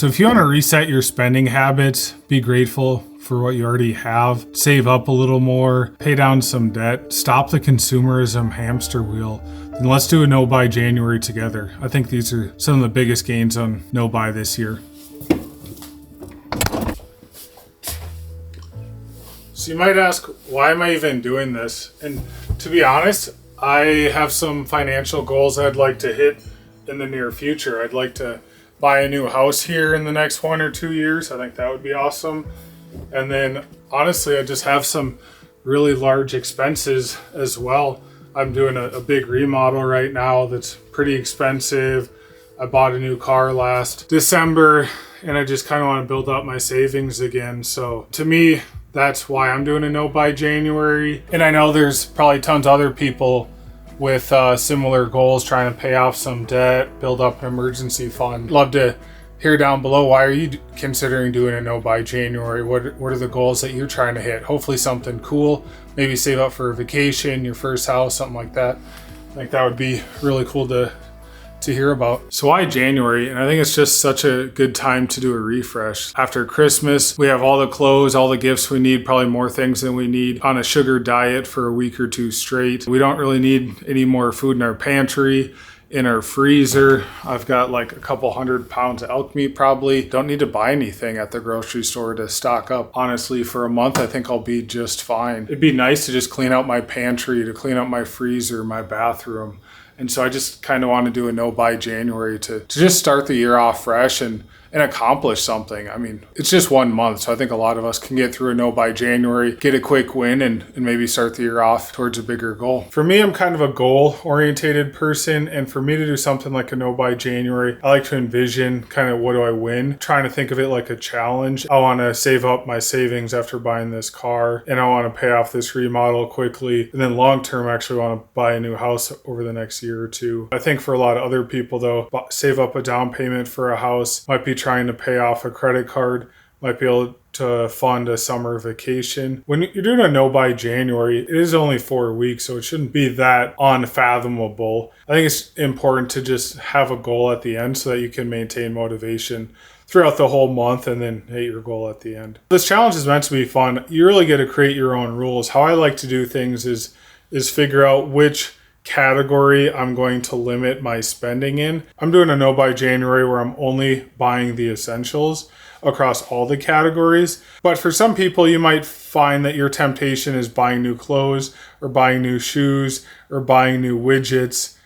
So if you want to reset your spending habits, be grateful for what you already have, save up a little more, pay down some debt, stop the consumerism hamster wheel, then let's do a no buy January together. I think these are some of the biggest gains on no buy this year. So you might ask, why am I even doing this? And to be honest, I have some financial goals I'd like to hit in the near future. I'd like to buy a new house here in the next 1 or 2 years. I think that would be awesome. And then honestly, I just have some really large expenses as well. I'm doing a big remodel right now that's pretty expensive. I bought a new car last December and I just kind of want to build up my savings again. So to me, that's why I'm doing a no buy January. And I know there's probably tons of other people with similar goals, trying to pay off some debt, build up an emergency fund. Love to hear down below, why are you considering doing a no buy January? What are the goals that you're trying to hit? Hopefully something cool, maybe save up for a vacation, your first house, something like that. I think that would be really cool to hear about. So why January? And I think it's just such a good time to do a refresh. After Christmas, we have all the clothes, all the gifts we need, probably more things than we need on a sugar diet for a week or two straight. We don't really need any more food in our pantry, in our freezer. I've got like a couple 100 pounds of elk meat probably. Don't need to buy anything at the grocery store to stock up. Honestly, for a month, I think I'll be just fine. It'd be nice to just clean out my pantry, to clean out my freezer, my bathroom. And so I just kind of want to do a no buy January to just start the year off fresh and accomplish something. I mean, it's just 1 month, so I think a lot of us can get through a no buy January, get a quick win, and maybe start the year off towards a bigger goal. For me, I'm kind of a goal oriented person, and for me to do something like a no buy January, I like to envision kind of, what do I win? Trying to think of it like a challenge. I want to save up my savings after buying this car, and I want to pay off this remodel quickly, and then long term, I actually want to buy a new house over the next year or two. I think for a lot of other people though, save up a down payment for a house, might be trying to pay off a credit card, might be able to fund a summer vacation. When you're doing a no buy January, it is only 4 weeks, so it shouldn't be that unfathomable. I think it's important to just have a goal at the end so that you can maintain motivation throughout the whole month and then hit your goal at the end. This challenge is meant to be fun. You really get to create your own rules. How I like to do things is figure out which category I'm going to limit my spending in. I'm doing a no buy January where I'm only buying the essentials across all the categories. But for some people, you might find that your temptation is buying new clothes or buying new shoes or buying new widgets,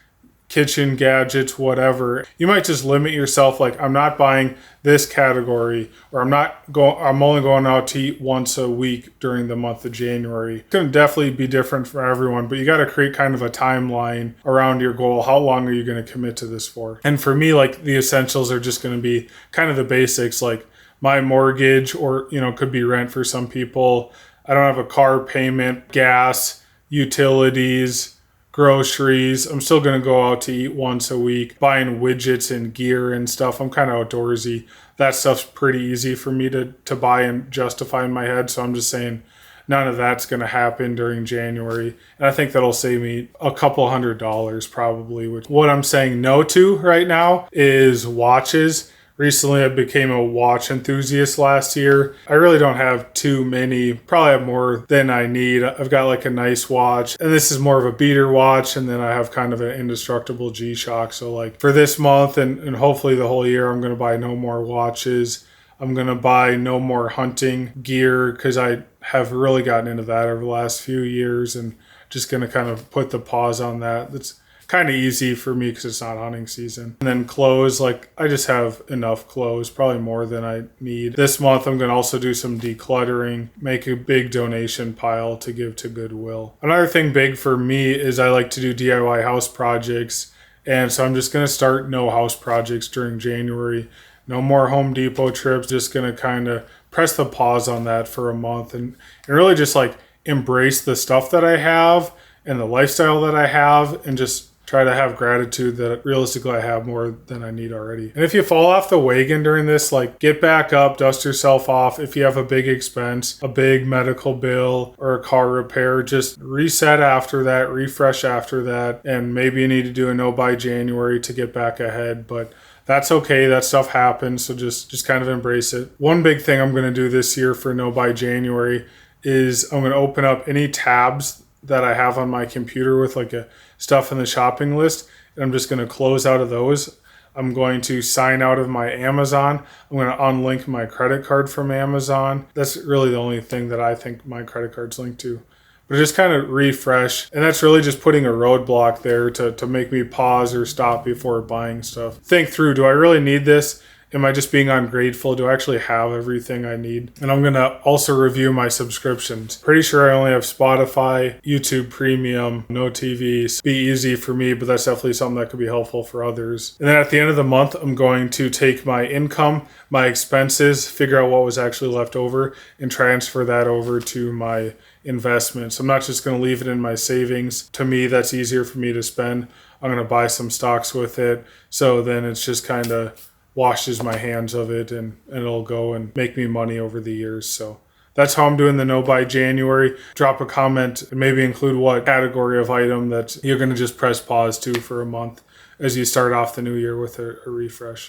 kitchen gadgets, whatever. You might just limit yourself, like, I'm not buying this category, or I'm only going out to eat once a week during the month of January. It's going to definitely be different for everyone, but you got to create kind of a timeline around your goal. How long are you going to commit to this for? And for me, like, the essentials are just going to be kind of the basics, like my mortgage, or, could be rent for some people. I don't have a car payment, gas, utilities, groceries. I'm still going to go out to eat once a week, buying widgets and gear and stuff. I'm kind of outdoorsy. That stuff's pretty easy for me to buy and justify in my head. So I'm just saying none of that's going to happen during January. And I think that'll save me a couple $100 probably. Which, what I'm saying no to right now is watches. Recently, I became a watch enthusiast last year. I really don't have too many, probably have more than I need. I've got like a nice watch, and this is more of a beater watch, and then I have kind of an indestructible G-Shock. So like for this month and hopefully the whole year, I'm going to buy no more watches. I'm going to buy no more hunting gear because I have really gotten into that over the last few years, and just going to kind of put the pause on that. That's kind of easy for me because it's not hunting season. And then clothes, like I just have enough clothes, probably more than I need. This month I'm going to also do some decluttering, make a big donation pile to give to Goodwill. Another thing big for me is I like to do DIY house projects, and so I'm just going to start no house projects during January. No more Home Depot trips, just going to kind of press the pause on that for a month and really just like embrace the stuff that I have and the lifestyle that I have, and just try to have gratitude that realistically I have more than I need already. And if you fall off the wagon during this, like, get back up, dust yourself off. If you have a big expense, a big medical bill or a car repair, just reset after that, refresh after that, and maybe you need to do a no buy January to get back ahead. But that's okay. That stuff happens. So just kind of embrace it. One big thing I'm going to do this year for No Buy January is I'm going to open up any tabs that I have on my computer with like a stuff in the shopping list. And I'm just going to close out of those. I'm going to sign out of my Amazon. I'm going to unlink my credit card from Amazon. That's really the only thing that I think my credit card's linked to. But just kind of refresh. And that's really just putting a roadblock there to make me pause or stop before buying stuff. Think through, do I really need this? Am I just being ungrateful? Do I actually have everything I need? And I'm going to also review my subscriptions. Pretty sure I only have Spotify, YouTube Premium, no TV. Be easy for me, but that's definitely something that could be helpful for others. And then at the end of the month, I'm going to take my income, my expenses, figure out what was actually left over, and transfer that over to my investments. I'm not just going to leave it in my savings. To me, that's easier for me to spend. I'm going to buy some stocks with it. So then it's just kind of washes my hands of it and it'll go and make me money over the years. So that's how I'm doing the No Buy January. Drop a comment and maybe include what category of item that you're going to just press pause to for a month as you start off the new year with a refresh.